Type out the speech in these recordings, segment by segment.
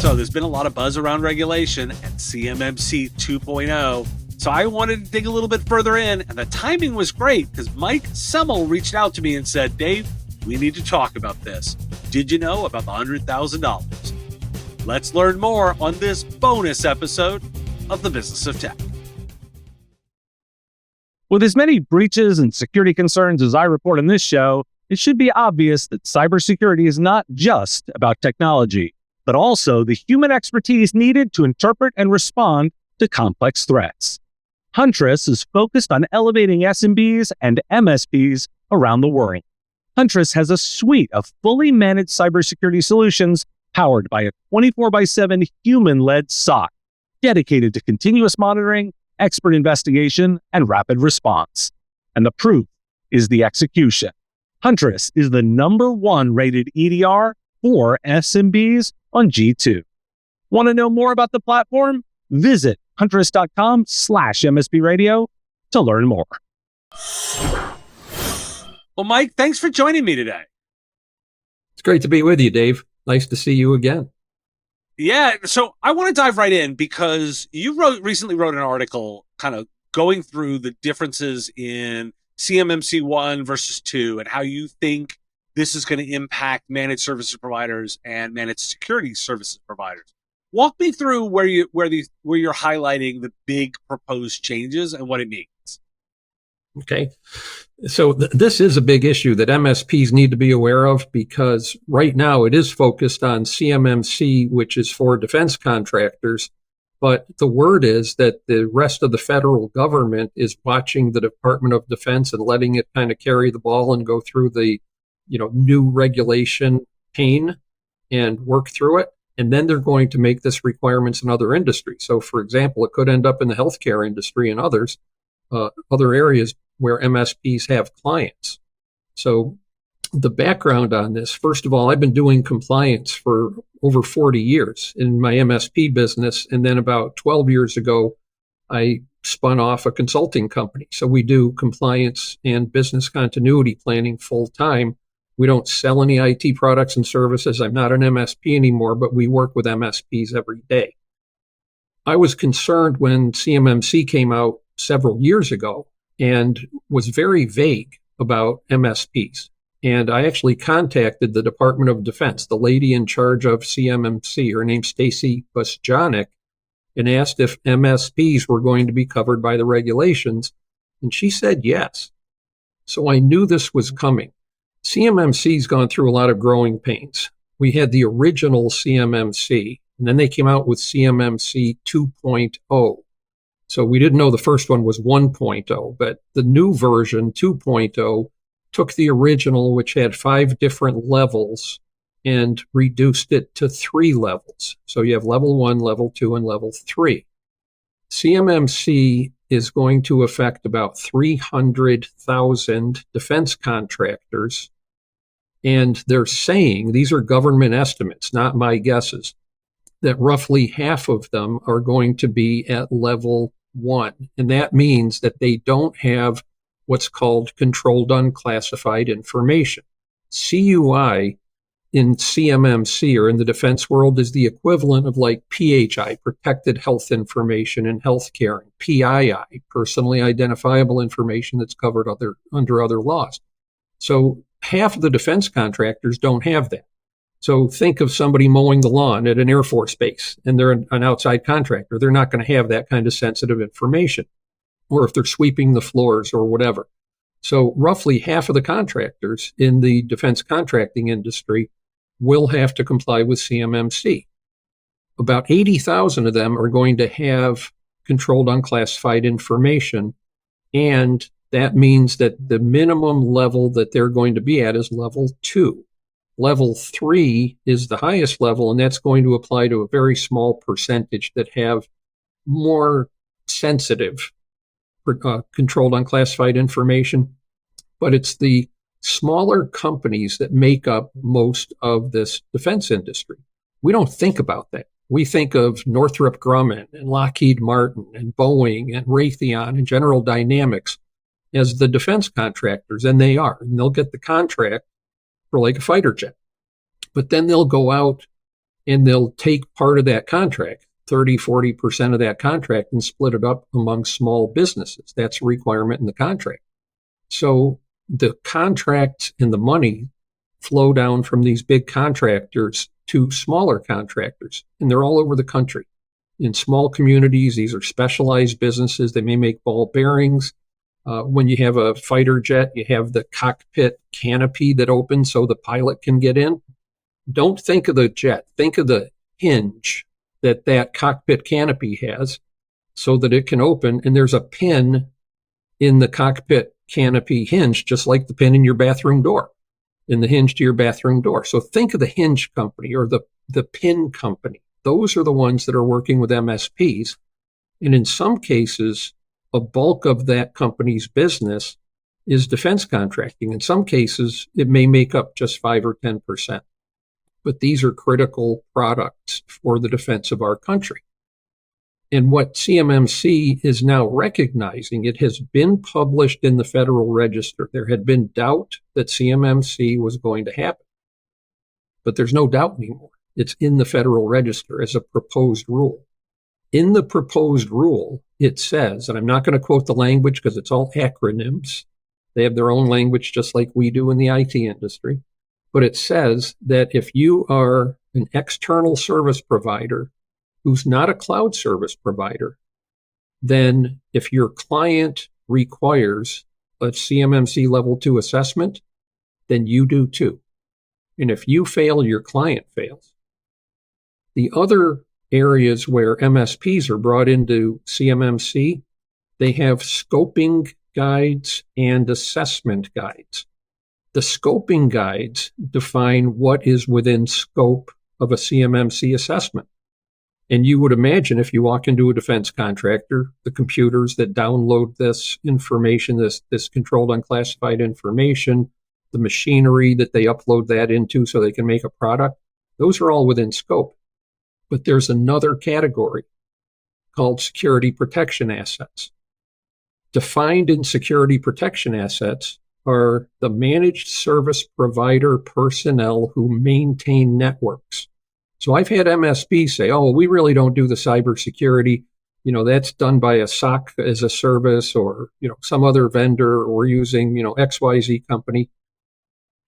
So there's been a lot of buzz around regulation and CMMC 2.0. So I wanted to dig a little bit further in, and the timing was great because Mike Semel reached out to me and said, Dave, we need to talk about this. Did you know about the $100,000? Let's learn more on this bonus episode of The Business of Tech. With as many breaches and security concerns as I report on this show, it should be obvious that cybersecurity is not just about technology, but also the human expertise needed to interpret and respond to complex threats. Huntress is focused on elevating SMBs and MSPs around the world. Huntress has a suite of fully managed cybersecurity solutions powered by a 24/7 human-led SOC, dedicated to continuous monitoring, expert investigation, and rapid response. And the proof is the execution. Huntress is the #1 rated EDR for SMBs on G2. Want to know more about the platform? Visit huntress.com/MSP radio to learn more. Well, Mike, thanks for joining me today. It's great to be with you, Dave. Nice to see you again. Yeah, so I want to dive right in because you recently wrote an article kind of going through the differences in CMMC 1 versus 2 and how you think this is going to impact managed services providers and managed security services providers. Walk me through where you're highlighting the big proposed changes and what it means. Okay. So this is a big issue that MSPs need to be aware of because right now it is focused on CMMC, which is for defense contractors. But the word is that the rest of the federal government is watching the Department of Defense and letting it kind of carry the ball and go through the, new regulation pain and work through it. And then they're going to make this requirements in other industries. So, for example, it could end up in the healthcare industry and others, other areas where MSPs have clients. So the background on this, first of all, I've been doing compliance for over 40 years in my MSP business. And then about 12 years ago, I spun off a consulting company. So we do compliance and business continuity planning full time. We don't sell any IT products and services. I'm not an MSP anymore, but we work with MSPs every day. I was concerned when CMMC came out several years ago and was very vague about MSPs. And I actually contacted the Department of Defense, the lady in charge of CMMC, her name's Stacy Busjanik, and asked if MSPs were going to be covered by the regulations. And she said yes. So I knew this was coming. CMMC's gone through a lot of growing pains. We had the original CMMC, and then they came out with CMMC 2.0. So we didn't know the first one was 1.0, but the new version, 2.0, took the original, which had 5 different levels, and reduced it to 3 levels. So you have level 1, level 2, and level 3. CMMC is going to affect about 300,000 defense contractors, and they're saying, these are government estimates, not my guesses, that roughly half of them are going to be at level 1. And that means that they don't have what's called controlled unclassified information. CUI in CMMC or in the defense world is the equivalent of like PHI, protected health information in healthcare, and PII, personally identifiable information that's covered under other laws. So half of the defense contractors don't have that. So think of somebody mowing the lawn at an Air Force base, and they're an outside contractor. They're not going to have that kind of sensitive information, or if they're sweeping the floors or whatever. So roughly half of the contractors in the defense contracting industry will have to comply with CMMC. About 80,000 of them are going to have controlled unclassified information, and that means that the minimum level that they're going to be at is level 2. Level 3 is the highest level, and that's going to apply to a very small percentage that have more sensitive controlled unclassified information. But it's the smaller companies that make up most of this defense industry. We don't think about that. We think of Northrop Grumman and Lockheed Martin and Boeing and Raytheon and General Dynamics as the defense contractors, and they are. And they'll get the contract for like a fighter jet. But then they'll go out and they'll take part of that contract, 30, 40% of that contract, and split it up among small businesses. That's a requirement in the contract. So the contracts and the money flow down from these big contractors to smaller contractors, and they're all over the country. In small communities, these are specialized businesses. They may make ball bearings. When you have a fighter jet, you have the cockpit canopy that opens so the pilot can get in. Don't think of the jet. Think of the hinge that cockpit canopy has so that it can open, and there's a pin in the cockpit canopy hinge, just like the pin in your bathroom door, in the hinge to your bathroom door. So think of the hinge company or the pin company. Those are the ones that are working with MSPs. And in some cases, a bulk of that company's business is defense contracting. In some cases, it may make up just 5 or 10%. But these are critical products for the defense of our country. And what CMMC is now recognizing, it has been published in the Federal Register. There had been doubt that CMMC was going to happen, but there's no doubt anymore. It's in the Federal Register as a proposed rule. In the proposed rule, it says, and I'm not going to quote the language because it's all acronyms. They have their own language just like we do in the IT industry. But it says that if you are an external service provider who's not a cloud service provider, then if your client requires a CMMC level 2 assessment, then you do too. And if you fail, your client fails. The other areas where MSPs are brought into CMMC, they have scoping guides and assessment guides. The scoping guides define what is within scope of a CMMC assessment. And you would imagine if you walk into a defense contractor, the computers that download this information, this controlled unclassified information, the machinery that they upload that into so they can make a product, those are all within scope. But there's another category called security protection assets. Defined in security protection assets are the managed service provider personnel who maintain networks. So I've had MSPs say, oh, we really don't do the cybersecurity. That's done by a SOC as a service or, some other vendor, or we're using, XYZ company.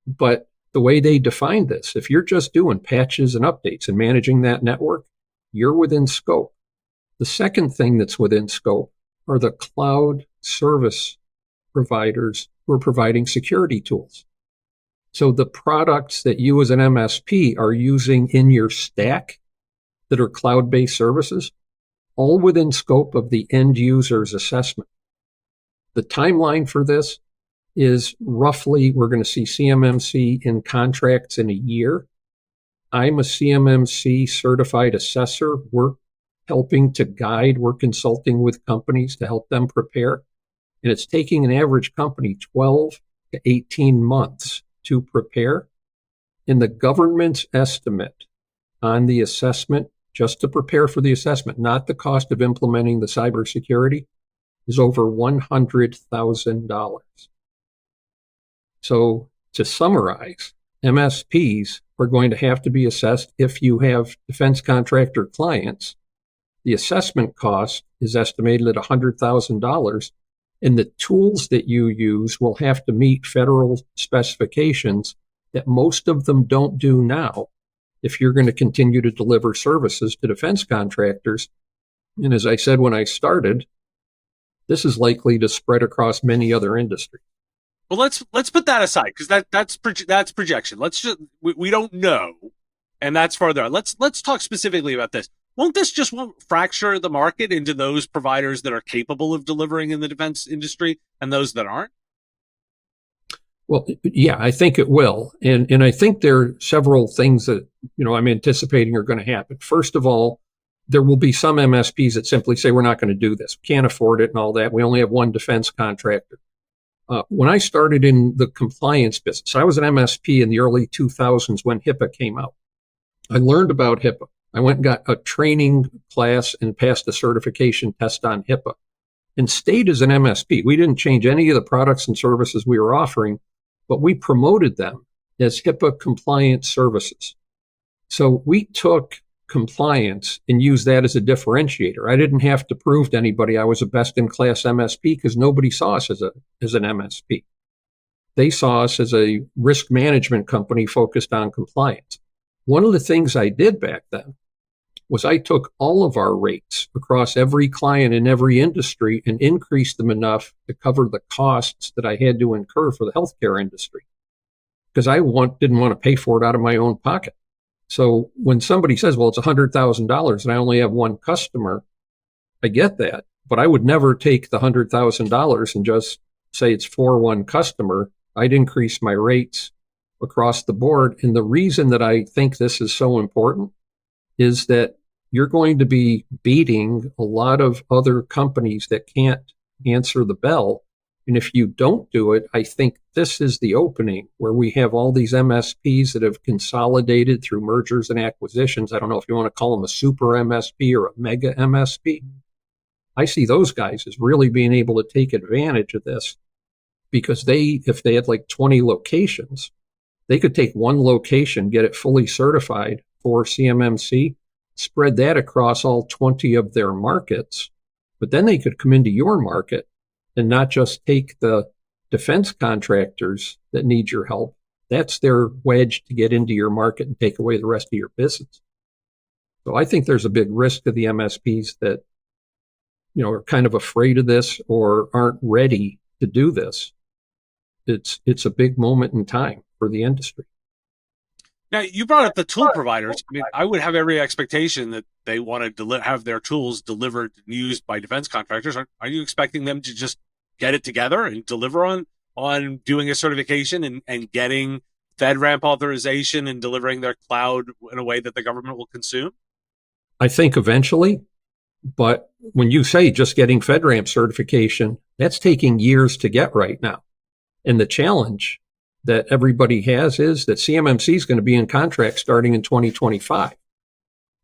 But the way they define this, if you're just doing patches and updates and managing that network, you're within scope. The second thing that's within scope are the cloud service providers who are providing security tools. So the products that you as an MSP are using in your stack that are cloud-based services, all within scope of the end user's assessment. The timeline for this is roughly, we're going to see CMMC in contracts in a year. I'm a CMMC certified assessor. We're helping to guide, we're consulting with companies to help them prepare. And it's taking an average company 12 to 18 months to prepare. And the government's estimate on the assessment, just to prepare for the assessment, not the cost of implementing the cybersecurity, is over $100,000. So to summarize, MSPs are going to have to be assessed if you have defense contractor clients. The assessment cost is estimated at $100,000, and the tools that you use will have to meet federal specifications that most of them don't do now if you're going to continue to deliver services to defense contractors. And as I said when I started, this is likely to spread across many other industries. Well, let's put that aside because that's projection. Let's just we don't know, and that's farther out. Let's talk specifically about this. Won't fracture the market into those providers that are capable of delivering in the defense industry and those that aren't? Well, yeah, I think it will, and I think there are several things that I'm anticipating are going to happen. First of all, there will be some MSPs that simply say we're not going to do this, can't afford it, and all that. We only have one defense contractor. When I started in the compliance business, I was an MSP in the early 2000s when HIPAA came out. I learned about HIPAA. I went and got a training class and passed a certification test on HIPAA and stayed as an MSP. We didn't change any of the products and services we were offering, but we promoted them as HIPAA compliant services. So we took compliance and used that as a differentiator. I didn't have to prove to anybody I was a best-in-class MSP because nobody saw us as an MSP. They saw us as a risk management company focused on compliance. One of the things I did back then was I took all of our rates across every client in every industry and increased them enough to cover the costs that I had to incur for the healthcare industry because I didn't want to pay for it out of my own pocket. So when somebody says, well, it's $100,000 and I only have one customer, I get that, but I would never take the $100,000 and just say it's for one customer. I'd increase my rates across the board. And the reason that I think this is so important is that you're going to be beating a lot of other companies that can't answer the bell. And if you don't do it, I think this is the opening where we have all these MSPs that have consolidated through mergers and acquisitions. I don't know if you want to call them a super MSP or a mega MSP. I see those guys as really being able to take advantage of this because if they had like 20 locations, they could take one location, get it fully certified for CMMC, spread that across all 20 of their markets, but then they could come into your market and not just take the defense contractors that need your help. That's their wedge to get into your market and take away the rest of your business. So I think there's a big risk to the MSPs that, are kind of afraid of this or aren't ready to do this. It's a big moment in time for the industry. Now, you brought up the tool providers. I mean, I would have every expectation that they want to have their tools delivered and used by defense contractors. Are you expecting them to just get it together and deliver on doing a certification and getting FedRAMP authorization and delivering their cloud in a way that the government will consume? I think eventually, but when you say just getting FedRAMP certification, that's taking years to get right now. And the challenge that everybody has is that CMMC is going to be in contract starting in 2025.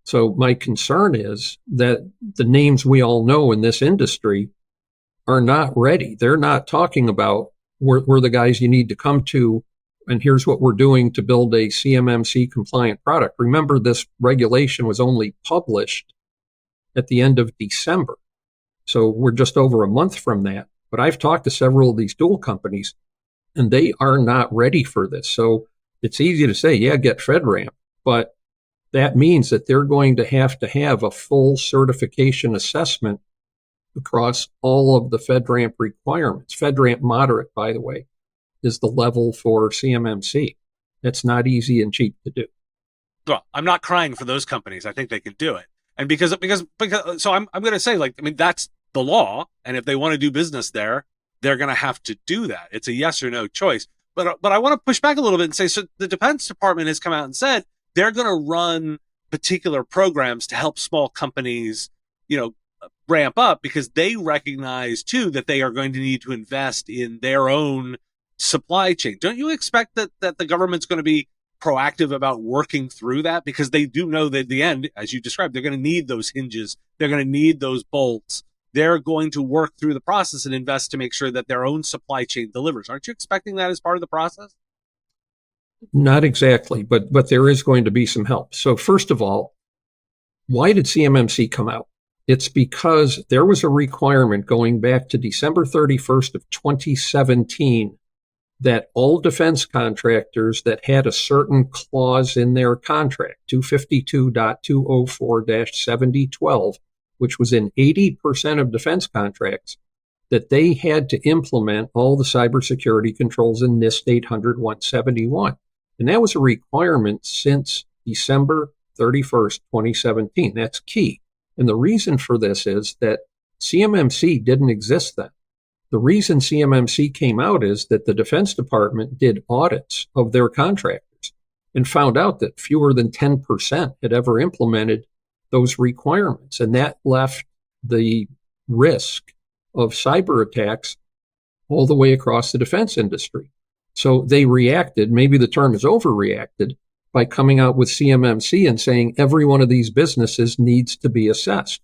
So my concern is that the names we all know in this industry are not ready. They're not talking about we're the guys you need to come to, and here's what we're doing to build a CMMC compliant product. Remember, this regulation was only published at the end of December. So we're just over a month from that. But I've talked to several of these dual companies, and they are not ready for this. So it's easy to say, yeah, get FedRAMP, but that means that they're going to have a full certification assessment across all of the FedRAMP requirements. FedRAMP moderate, by the way, is the level for CMMC. That's not easy and cheap to do. Well, I'm not crying for those companies. I think they can do it. And because so I'm going to say, that's the law. And if they want to do business there, they're going to have to do that. It's a yes or no choice. But I want to push back a little bit and say, so the Defense Department has come out and said they're going to run particular programs to help small companies, ramp up because they recognize too that they are going to need to invest in their own supply chain. Don't you expect that the government's going to be proactive about working through that? Because they do know that at the end, as you described, they're going to need those hinges. They're going to need those bolts. They're going to work through the process and invest to make sure that their own supply chain delivers. Aren't you expecting that as part of the process? Not exactly, but there is going to be some help. So first of all, why did CMMC come out? It's because there was a requirement going back to December 31st of 2017 that all defense contractors that had a certain clause in their contract, 252.204-7012, which was in 80% of defense contracts, that they had to implement all the cybersecurity controls in NIST 800-171. And that was a requirement since December 31st, 2017. That's key. And the reason for this is that CMMC didn't exist then. The reason CMMC came out is that the Defense Department did audits of their contractors and found out that fewer than 10% had ever implemented those requirements. And that left the risk of cyber attacks all the way across the defense industry. So they reacted, maybe the term is overreacted, by coming out with CMMC and saying every one of these businesses needs to be assessed.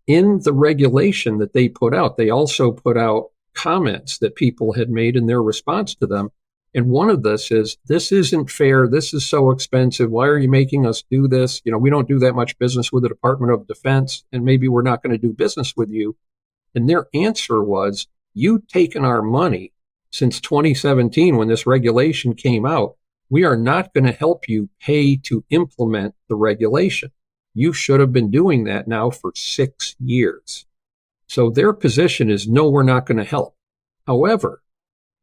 In the regulation that they put out, they also put out comments that people had made in their response to them And one of this isn't fair. This is so expensive. Why are you making us do this? We don't do that much business with the Department of Defense, and maybe we're not going to do business with you. And their answer was, you've taken our money since 2017 when this regulation came out. We are not going to help you pay to implement the regulation. You should have been doing that now for 6 years. So their position is, no, we're not going to help. However,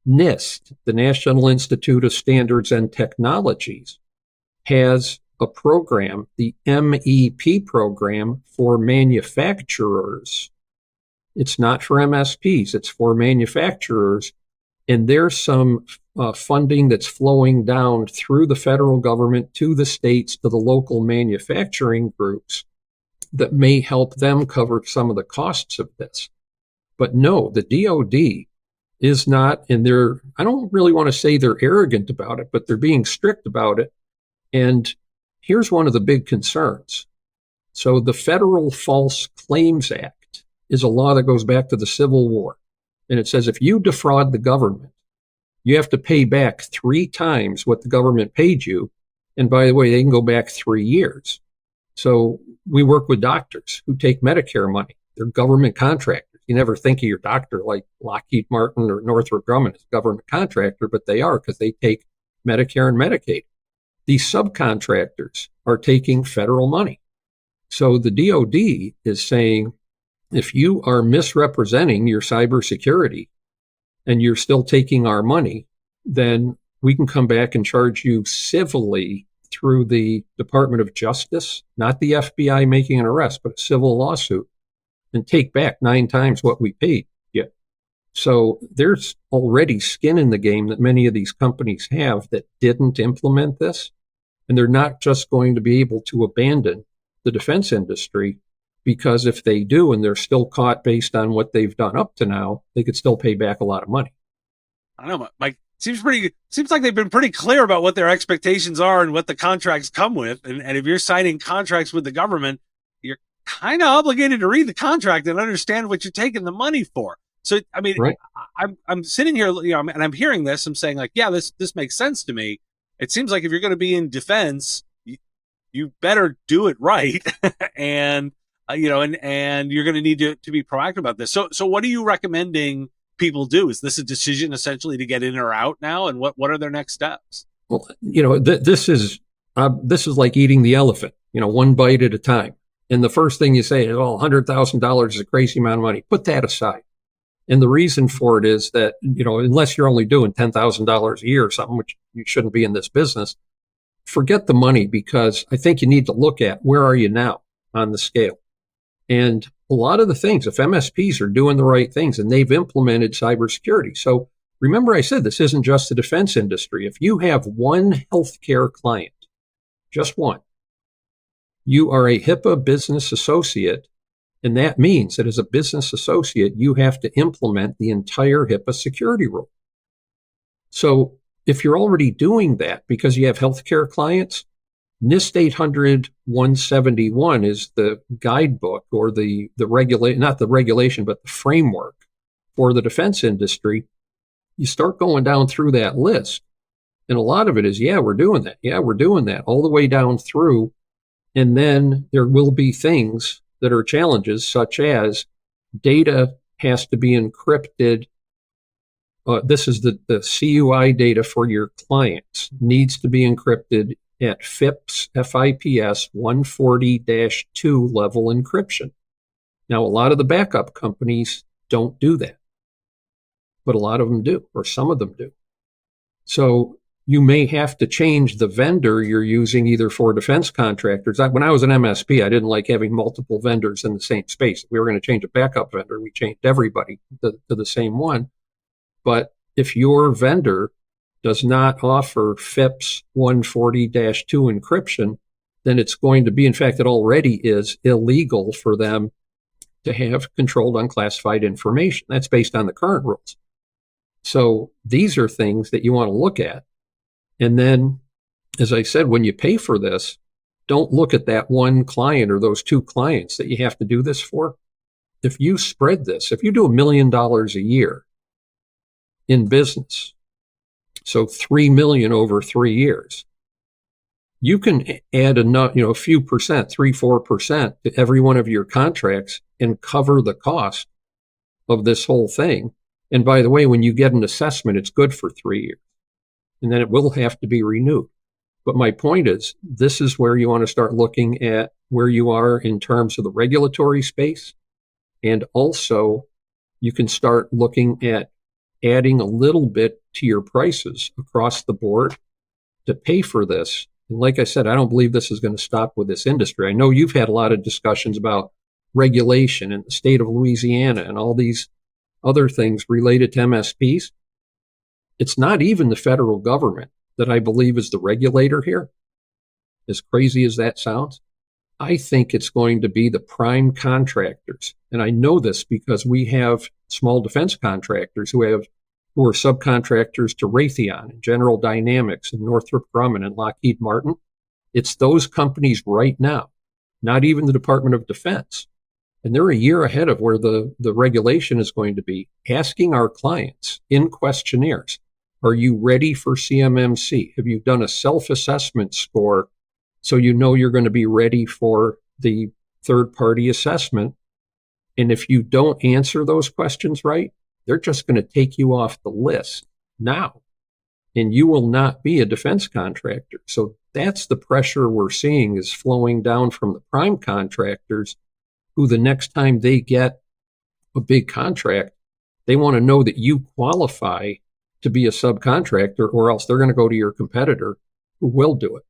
NIST, the National Institute of Standards and Technologies, has a program, the MEP program for manufacturers. It's not for MSPs, it's for manufacturers. And there's some funding that's flowing down through the federal government to the states, to the local manufacturing groups that may help them cover some of the costs of this. But no, the DOD is not, and I don't really want to say they're arrogant about it, but they're being strict about it. And here's one of the big concerns. So the Federal False Claims Act is a law that goes back to the Civil War. And it says if you defraud the government, you have to pay back 3 times what the government paid you. And by the way, they can go back 3 years. So we work with doctors who take Medicare money. They're government contractors. You never think of your doctor like Lockheed Martin or Northrop Grumman as a government contractor, but they are, because they take Medicare and Medicaid. These subcontractors are taking federal money. So the DOD is saying, if you are misrepresenting your cybersecurity and you're still taking our money, then we can come back and charge you civilly through the Department of Justice, not the FBI making an arrest, but a civil lawsuit, and take back 9 times what we paid you. So there's already skin in the game that many of these companies have that didn't implement this. And they're not just going to be able to abandon the defense industry, because if they do and they're still caught based on what they've done up to now, they could still pay back a lot of money. I don't know, Mike. Seems like they've been pretty clear about what their expectations are and what the contracts come with. And if you're signing contracts with the government, you're kind of obligated to read the contract and understand what you're taking the money for. So, I mean, right. I'm sitting here, and I'm hearing this. I'm saying, like, yeah, this makes sense to me. It seems like if you're going to be in defense, you better do it right, and and you're going to need to be proactive about this. So what are you recommending people do? Is this a decision essentially to get in or out now, and what are their next steps? Well, this is like eating the elephant, one bite at a time. And the first thing you say is, oh, $100,000 is a crazy amount of money. Put that aside. And the reason for it is that, unless you're only doing $10,000 a year or something, which you shouldn't be in this business, forget the money, because I think you need to look at where are you now on the scale. And a lot of the things, if MSPs are doing the right things and they've implemented cybersecurity. So remember, I said this isn't just the defense industry. If you have one healthcare client, just one, you are a HIPAA business associate. And that means that as a business associate, you have to implement the entire HIPAA security rule. So if you're already doing that because you have healthcare clients, NIST 800-171 is the guidebook, or the not the regulation, but the framework for the defense industry. You start going down through that list, and a lot of it is, yeah, we're doing that. Yeah, we're doing that, all the way down through. And then there will be things that are challenges, such as data has to be encrypted. This is the CUI data for your clients needs to be encrypted at FIPS 140-2 level encryption. Now, a lot of the backup companies don't do that, but a lot of them do, or some of them do. So you may have to change the vendor you're using, either for defense contractors. When I was an MSP, I didn't like having multiple vendors in the same space. If we were going to change a backup vendor, we changed everybody to the same one. But if your vendor does not offer FIPS 140-2 encryption, then it's going to be, in fact, it already is illegal for them to have controlled unclassified information. That's based on the current rules. So these are things that you want to look at. And then, as I said, when you pay for this, don't look at that one client or those 2 clients that you have to do this for. If you spread this, if you do $1 million a year in business, So 3 million over 3 years. You can add a few percent, 3-4% to every one of your contracts and cover the cost of this whole thing. And by the way, when you get an assessment, it's good for 3 years. And then it will have to be renewed. But my point is, this is where you want to start looking at where you are in terms of the regulatory space. And also, you can start looking at adding a little bit to your prices across the board to pay for this. And like I said, I don't believe this is going to stop with this industry. I know you've had a lot of discussions about regulation in the state of Louisiana and all these other things related to MSPs. It's not even the federal government that I believe is the regulator here, as crazy as that sounds. I think it's going to be the prime contractors. And I know this because we have small defense contractors who are subcontractors to Raytheon and General Dynamics and Northrop Grumman and Lockheed Martin. It's those companies right now, not even the Department of Defense. And they're a year ahead of where the regulation is going to be, asking our clients in questionnaires, are you ready for CMMC? Have you done a self-assessment score so you know you're going to be ready for the third-party assessment? And if you don't answer those questions right, they're just going to take you off the list now, and you will not be a defense contractor. So that's the pressure we're seeing is flowing down from the prime contractors, who the next time they get a big contract, they want to know that you qualify to be a subcontractor, or else they're going to go to your competitor who will do it.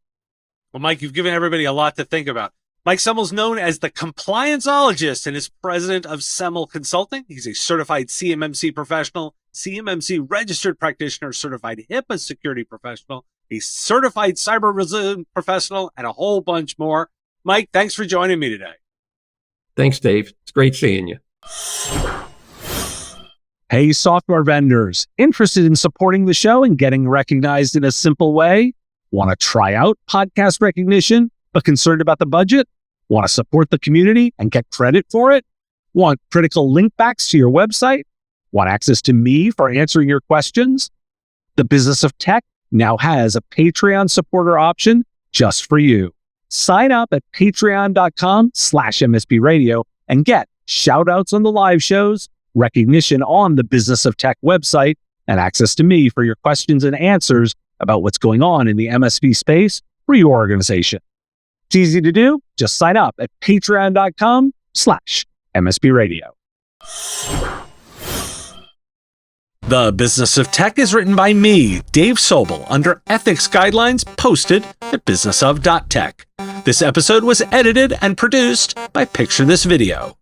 Well, Mike, you've given everybody a lot to think about. Mike Semel is known as the complianceologist and is president of Semel Consulting. He's a certified CMMC professional, CMMC registered practitioner, certified HIPAA security professional, a certified cyber resilience professional, and a whole bunch more. Mike, thanks for joining me today. Thanks, Dave. It's great seeing you. Hey, software vendors, interested in supporting the show and getting recognized in a simple way? Want to try out podcast recognition, but concerned about the budget? Want to support the community and get credit for it? Want critical link backs to your website? Want access to me for answering your questions? The Business of Tech now has a Patreon supporter option just for you. Sign up at patreon.com/MSP Radio and get shout outs on the live shows, recognition on the Business of Tech website, and access to me for your questions and answers about what's going on in the MSP space for your organization. It's easy to do. Just sign up at patreon.com/MSP Radio. The Business of Tech is written by me, Dave Sobel, under ethics guidelines posted at businessof.tech. This episode was edited and produced by Picture This Video.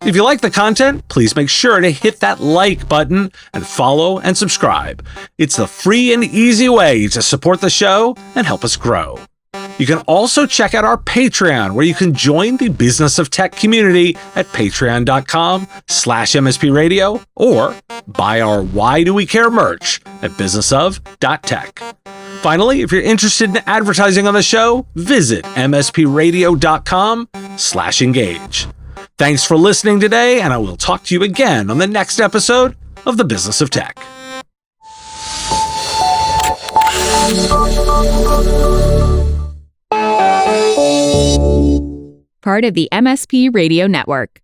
If you like the content, please make sure to hit that like button and follow and subscribe. It's the free and easy way to support the show and help us grow. You can also check out our Patreon, where you can join the Business of Tech community at patreon.com/MSP Radio, or buy our Why Do We Care merch at businessof.tech. Finally, if you're interested in advertising on the show, visit mspradio.com/engage. Thanks for listening today, and I will talk to you again on the next episode of The Business of Tech. Part of the MSP Radio Network.